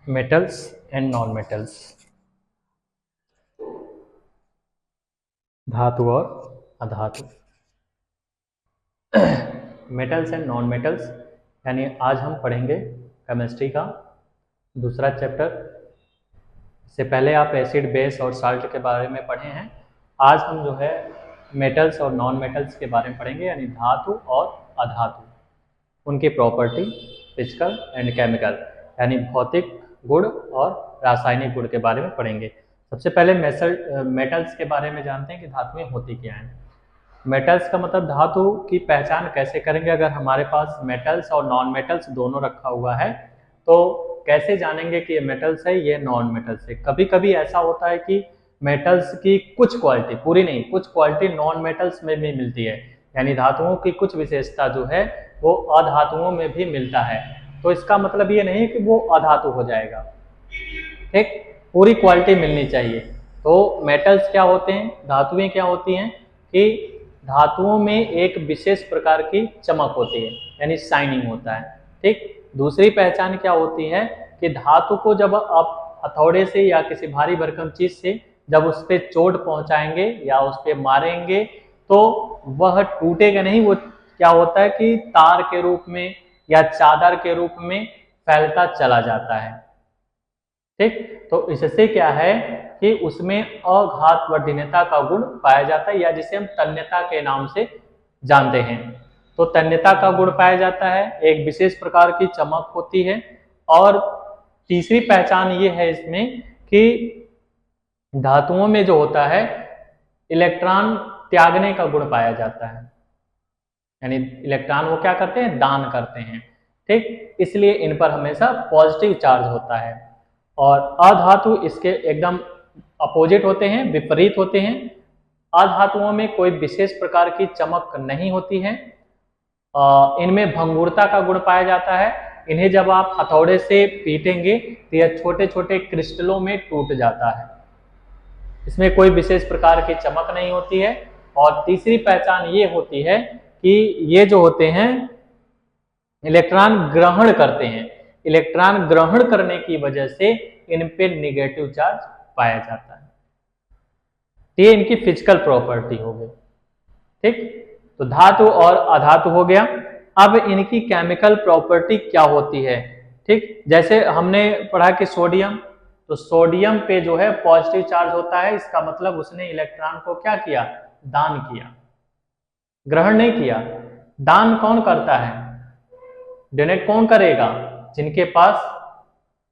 Metals and non metals, धातु और अधातु। Metals and non metals यानी आज हम पढ़ेंगे केमिस्ट्री का दूसरा चैप्टर। इससे पहले आप एसिड, बेस और साल्ट के बारे में पढ़े हैं। आज हम जो है मेटल्स और नॉन मेटल्स के बारे में पढ़ेंगे, यानी धातु और अधातु, उनकी प्रॉपर्टी, फिजिकल एंड केमिकल, यानी भौतिक गुण और रासायनिक गुण के बारे में पढ़ेंगे। सबसे पहले मेटल्स के बारे में जानते हैं कि धातुएं होती क्या हैं। मेटल्स का मतलब धातु की पहचान कैसे करेंगे। अगर हमारे पास मेटल्स और नॉन मेटल्स दोनों रखा हुआ है तो कैसे जानेंगे कि ये मेटल्स है, ये नॉन मेटल्स है। कभी कभी ऐसा होता है कि मेटल्स की कुछ क्वालिटी, पूरी नहीं, कुछ क्वालिटी नॉन मेटल्स में भी मिलती है, यानी धातुओं की कुछ विशेषता जो है वो अधातुओं में भी मिलता है। तो इसका मतलब ये नहीं कि वो अधातु हो जाएगा, ठीक, पूरी क्वालिटी मिलनी चाहिए। तो मेटल्स क्या होते हैं, धातुएं क्या होती हैं कि धातुओं में एक विशेष प्रकार की चमक होती है, यानी शाइनिंग होता है, ठीक। दूसरी पहचान क्या होती है कि धातु को जब आप हथौड़े से या किसी भारी भरकम चीज से जब उस पर चोट पहुंचाएंगे या उस पर मारेंगे तो वह टूटेगा नहीं, वो क्या होता है कि तार के रूप में या चादर के रूप में फैलता चला जाता है, ठीक। तो इससे क्या है कि उसमें अघातवर्धनीयता का गुण पाया जाता है, या जिसे हम तन्यता के नाम से जानते हैं। तो तन्यता का गुण पाया जाता है, एक विशेष प्रकार की चमक होती है। और तीसरी पहचान ये है इसमें कि धातुओं में जो होता है इलेक्ट्रॉन त्यागने का गुण पाया जाता है, यानी इलेक्ट्रॉन वो क्या करते हैं, दान करते हैं, ठीक। इसलिए इन पर हमेशा पॉजिटिव चार्ज होता है। और अधातु इसके एकदम अपोजिट होते हैं, विपरीत होते हैं। अधातुओं में कोई विशेष प्रकार की चमक नहीं होती है, इनमें भंगुरता का गुण पाया जाता है। इन्हें जब आप हथौड़े से पीटेंगे तो यह छोटे छोटे क्रिस्टलों में टूट जाता है, इसमें कोई विशेष प्रकार की चमक नहीं होती है। और तीसरी पहचान ये होती है कि ये जो होते हैं इलेक्ट्रॉन ग्रहण करते हैं, इलेक्ट्रॉन ग्रहण करने की वजह से इन पे निगेटिव चार्ज पाया जाता है। ये इनकी फिजिकल प्रॉपर्टी हो गई, ठीक। तो धातु और अधातु हो गया। अब इनकी केमिकल प्रॉपर्टी क्या होती है, ठीक। जैसे हमने पढ़ा कि सोडियम, तो सोडियम पे जो है पॉजिटिव चार्ज होता है, इसका मतलब उसने इलेक्ट्रॉन को क्या किया, दान किया, ग्रहण नहीं किया। दान कौन करता है, डोनेट कौन करेगा, जिनके पास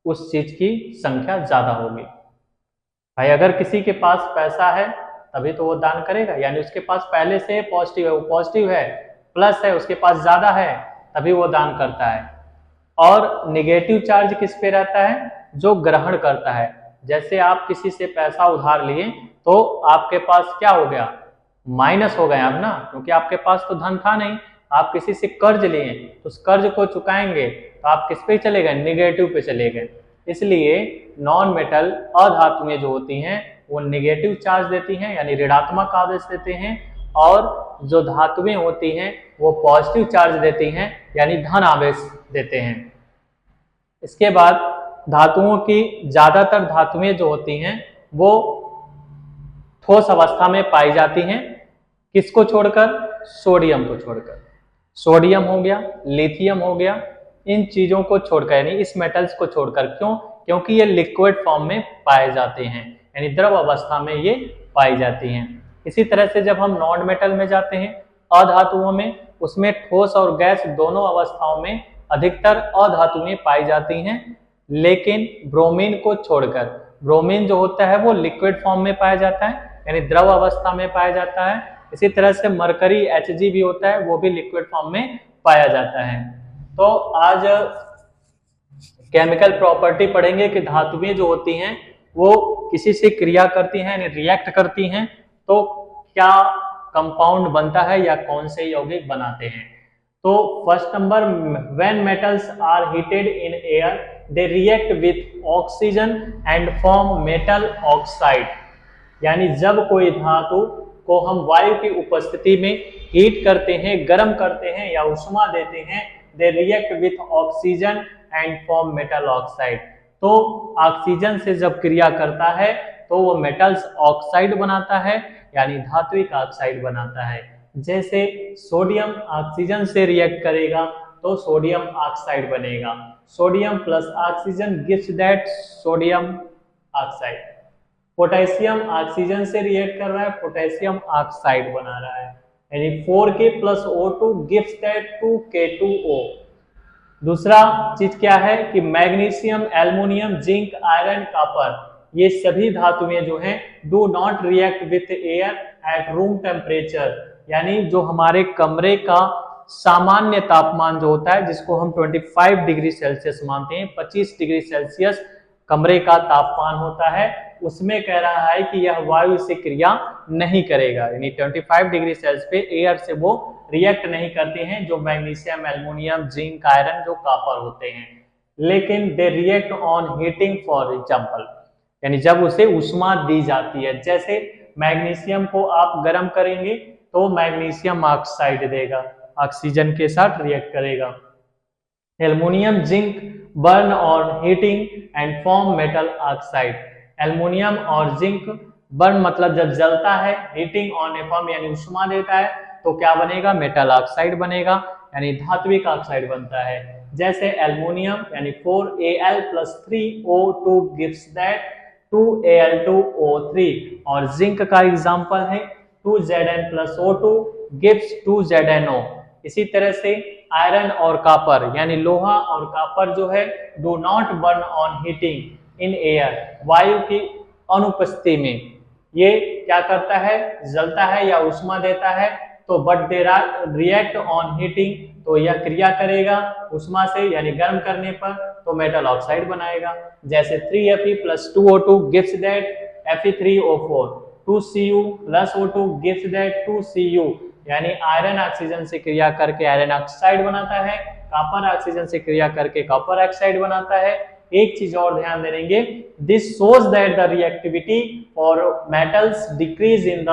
उस चीज की संख्या ज्यादा होगी। भाई अगर किसी के पास पैसा है तभी तो वो दान करेगा, यानी उसके पास पहले से पॉजिटिव है, वो पॉजिटिव है, प्लस है, उसके पास ज्यादा है, तभी वो दान करता है। और निगेटिव चार्ज किस पे रहता है, जो ग्रहण करता है। जैसे आप किसी से पैसा उधार लिए तो आपके पास क्या हो गया, माइनस हो गया अब ना, क्योंकि आपके पास तो धन था नहीं। आप किसी से कर्ज लिए तो उस कर्ज को चुकाएंगे तो आप किस पे चले गए, निगेटिव पे चले गए। इसलिए नॉन मेटल अधातुएं जो होती हैं वो निगेटिव चार्ज देती हैं, यानी ऋणात्मक आवेश देते हैं। और जो धातुएं होती हैं वो पॉजिटिव चार्ज देती हैं, यानी धन आवेश देते हैं। इसके बाद धातुओं की ज्यादातर धातुएं जो होती हैं वो ठोस अवस्था में पाई जाती हैं, किसको छोड़कर, सोडियम को छोड़कर। सोडियम हो गया, लिथियम हो गया, इन चीजों को छोड़कर, यानी इस मेटल्स को छोड़कर। क्यों, क्योंकि ये लिक्विड फॉर्म में पाए जाते हैं, यानी द्रव अवस्था में ये पाई जाती हैं। इसी तरह से जब हम नॉन मेटल में जाते हैं, अधातुओं में, उसमें ठोस और गैस दोनों अवस्थाओं में अधिकतर अधातुएं पाई जाती हैं, लेकिन ब्रोमीन को छोड़कर। ब्रोमीन जो होता है वो लिक्विड फॉर्म में पाया जाता है, यानी द्रव अवस्था में पाया जाता है। इसी तरह से मरकरी Hg भी होता है, वो भी लिक्विड फॉर्म में पाया जाता है। तो आज केमिकल प्रॉपर्टी पढ़ेंगे कि धातुएं जो होती हैं वो किसी से क्रिया करती हैं, यानी रिएक्ट करती हैं, तो क्या कंपाउंड बनता है या कौन से यौगिक बनाते हैं। तो first number, when metals are heated in air they react with oxygen and form metal oxide, यानी जब कोई धातु को हम वायु की उपस्थिति में हीट करते हैं, गर्म करते हैं या उष्मा देते हैं, दे react with oxygen and form metal oxide, तो ऑक्सीजन से जब क्रिया करता है तो वो मेटल्स ऑक्साइड बनाता है, यानी धात्विक ऑक्साइड बनाता है। जैसे सोडियम ऑक्सीजन से रिएक्ट करेगा तो सोडियम ऑक्साइड बनेगा। Sodium plus oxygen gives that sodium oxide. Potassium oxygen से रिएक्ट कर रहा है, पोटेशियम ऑक्साइड बना रहा है, यानी 4K + O2 gives that 2K2O। दूसरा चीज क्या है कि magnesium, aluminium, zinc, iron, copper, ये सभी धातुएं जो हैं do not react with air at room temperature, यानी जो हमारे कमरे का सामान्य तापमान जो होता है, जिसको हम 25 डिग्री सेल्सियस मानते हैं, 25 डिग्री सेल्सियस कमरे का तापमान होता है, उसमें कह रहा है कि यह वायु से क्रिया नहीं करेगा, यानी 25 डिग्री सेल्सियस पे एयर से वो रिएक्ट नहीं करते हैं, जो मैग्नीशियम, एल्युमिनियम, जिंक, आयरन, जो कॉपर होते हैं। लेकिन they react on heating for example, यानी जब उसे ऊष्मा दी जाती है, जैसे मैग्नीशियम को आप गर्म करेंगे तो मैग्नीशियम ऑक्साइड देगा, ऑक्सीजन के साथ रिएक्ट करेगा। Aluminium, zinc burn on heating and form metal oxide. Aluminium और जिंक बर्न मतलब जब जलता है, हीटिंग ऑन ए फॉर्म यानी ऊष्मा देता है, तो क्या बनेगा? मेटल ऑक्साइड बनेगा, यानी धात्विक ऑक्साइड बनता है। जैसे एल्युमिनियम यानी 4Al + 3O2 gives that 2Al2O3, और जिंक का एग्जांपल है 2Zn + O2 गिव्स 2ZnO। इसी तरह से आयरन और कॉपर यानी लोहा और कॉपर जो है do not burn on heating in air, वायु की अनुपस्थिति में ये क्या करता है? जलता है या ऊष्मा देता है, तो but they react on heating, तो यह क्रिया करेगा ऊष्मा से यानी गर्म करने पर, तो मेटल ऑक्साइड बनाएगा। जैसे 3Fe + 2O2 gives that Fe3O4, 2Cu + O2 gives that 2Cu, यानी आयरन ऑक्सीजन से क्रिया करके आयरन ऑक्साइड बनाता है, कॉपर ऑक्सीजन से क्रिया करके कॉपर ऑक्साइड बनाता है। एक चीज और ध्यान देंगे, this shows that the reactivity for metals decrease in the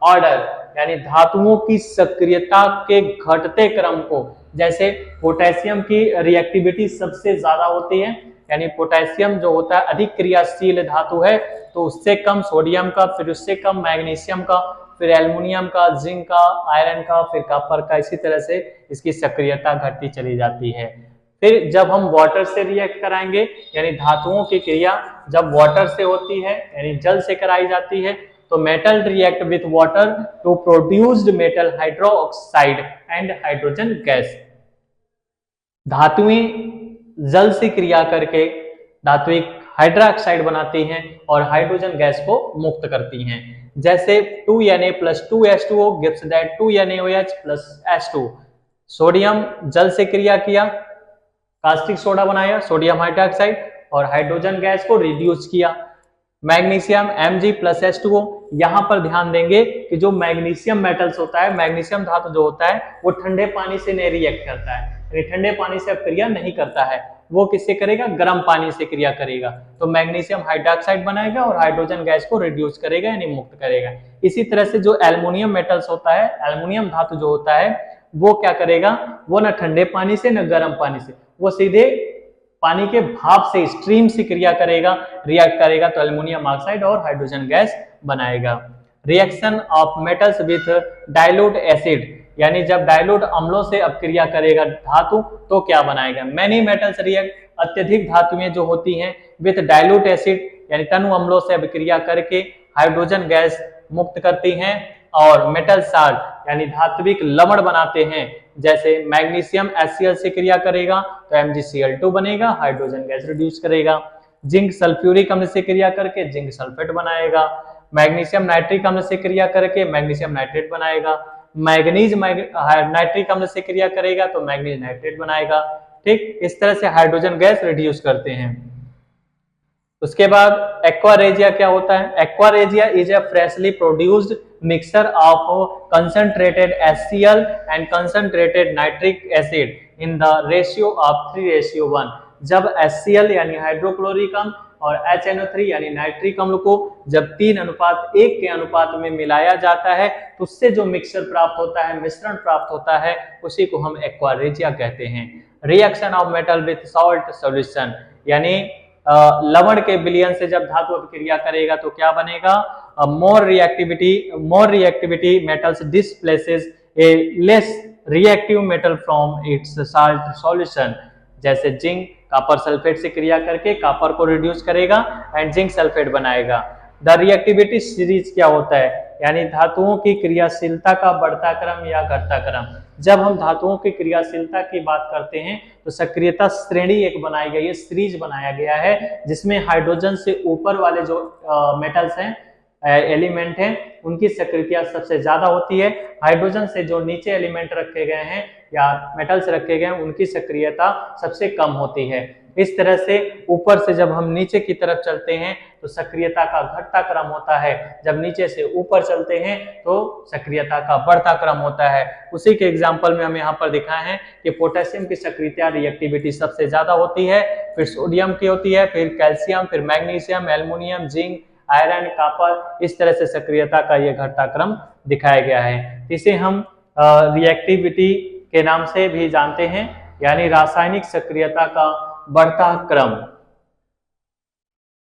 order, यानी धातुओं की सक्रियता के घटते क्रम को, जैसे पोटेशियम की रिएक्टिविटी सबसे ज्यादा होती है, यानी पोटेशियम जो होता है अधिक क्रियाशील धातु है, तो उससे कम सोडियम का, फिर उससे कम मैग्नीशियम का, फिर एल्युमिनियम का, जिंक का, आयरन का, फिर कॉपर का, इसी तरह से इसकी सक्रियता घटती चली जाती है। फिर जब हम वाटर से रिएक्ट कराएंगे, यानी धातुओं की क्रिया जब वाटर से होती है यानी जल से कराई जाती है, तो metal react with water to produced metal hydroxide and hydrogen gas. धातुएं जल से क्रिया करके धात्विक हाइड्रोक्साइड बनाती हैं और हाइड्रोजन गैस को मुक्त करती हैं। जैसे 2Na + 2H2O gives that 2NaOH + H2। Sodium जल से क्रिया किया, कास्टिक सोडा बनाया, सोडियम हाइड्रोक्साइड, और हाइड्रोजन गैस को रिड्यूस किया। मैग्नीशियम Mg + H2O, यहाँ पर ध्यान देंगे कि जो मैग्नीशियम मेटल्स होता है, मैग्नीशियम धातु जो होता है, वो ठंडे पानी से नहीं रिएक्ट करता है, यानी ठंडे पानी से अब क्रिया नहीं करता है, वो किससे करेगा? गर्म पानी से क्रिया करेगा, तो मैग्नीशियम हाइड्रोक्साइड बनाएगा और हाइड्रोजन गैस को रिड्यूस करेगा यानी मुक्त करेगा। इसी तरह से जो एल्युमिनियम मेटल्स होता है, एल्युमिनियम धातु जो होता है, वो क्या करेगा? वो न ठंडे पानी से न गर्म पानी से, वो सीधे पानी के भाप से, स्ट्रीम से क्रिया करेगा, रिएक्ट करेगा, तो एल्युमिनियम ऑक्साइड और हाइड्रोजन गैस बनाएगा। Reaction of metals with dilute acid, यानी जब डाइल्यूट अम्लों से अब क्रिया करेगा धातु, तो क्या बनाएगा? मैनी मेटल्स रिएक्ट, अत्यधिक धातुएं जो होती हैं विथ डाइल्यूट एसिड यानी तनु अम्लों से अब क्रिया करके हाइड्रोजन गैस मुक्त करती हैं, और मेटल साल्ट यानी धात्विक लवण बनाते हैं। जैसे मैग्नीशियम HCl से क्रिया करेगा तो MgCl2 बनेगा, हाइड्रोजन गैस रिड्यूस करेगा। जिंक सल्फ्यूरिक अम्ल से क्रिया करके जिंक सल्फेट बनाएगा। मैग्नीशियम नाइट्रिक अम्ल से क्रिया करके मैग्नीशियम नाइट्रेट बनाएगा। मैग्नीज नाइट्रिक अम्ल से क्रिया करेगा तो मैग्नीज नाइट्रेट बनाएगा। ठीक इस तरह से हाइड्रोजन गैस रिड्यूस करते हैं। उसके बाद एक्वारेजिया क्या होता है? Aqua regia is a freshly produced mixture of concentrated HCl and concentrated nitric acid in the ratio of 3:1। जब HCl यानी हाइड्रोक्लोरिक अम्ल और HNO3 यानी नाइट्रिक अम्ल को जब 3:1 के अनुपात में मिलाया जाता है, तो उससे जो मिक्सचर प्राप्त होता है, मिश्रण प्राप्त होता है, उसी को हम एक्वारेजिया कहते हैं। Reaction of metal with salt solution, यानी लवण के विलयन से जब धातु अभिक्रिया करेगा तो क्या बनेगा, more reactivity metals displaces a less reactive metal from its salt solution. जैसे जिंक कॉपर सल्फेट से क्रिया करके कॉपर को रिड्यूस करेगा एंड जिंक सल्फेट बनाएगा। द रिएक्टिविटी सीरीज क्या होता है, यानी धातुओं की क्रियाशीलता का बढ़ता क्रम या घटता क्रम। जब हम धातुओं की क्रियाशीलता की बात करते हैं तो सक्रियता श्रेणी एक बनाई गई है, सीरीज बनाया गया है, जिसमें हाइड्रोजन से ऊपर वाले जो मेटल्स हैं, एलिमेंट हैं, उनकी सक्रियता सबसे ज्यादा होती है। हाइड्रोजन से जो नीचे एलिमेंट रखे गए हैं या मेटल्स रखे गए हैं उनकी सक्रियता सबसे कम होती है। इस तरह से ऊपर से जब हम नीचे की तरफ चलते हैं तो सक्रियता का घटता क्रम होता है, जब नीचे से ऊपर चलते हैं तो सक्रियता का बढ़ता क्रम होता है। उसी के एग्जांपल में हम यहाँ पर दिखाए हैं कि पोटेशियम की सक्रियता रिएक्टिविटी सबसे ज्यादा होती है, फिर सोडियम की होती है, फिर कैल्शियम, फिर magnesium, aluminium, zinc, iron, copper, इस तरह से सक्रियता का ये घटता क्रम दिखाया गया है। इसे हम रिएक्टिविटी के नाम से भी जानते हैं, यानी रासायनिक सक्रियता का बढ़ता क्रम।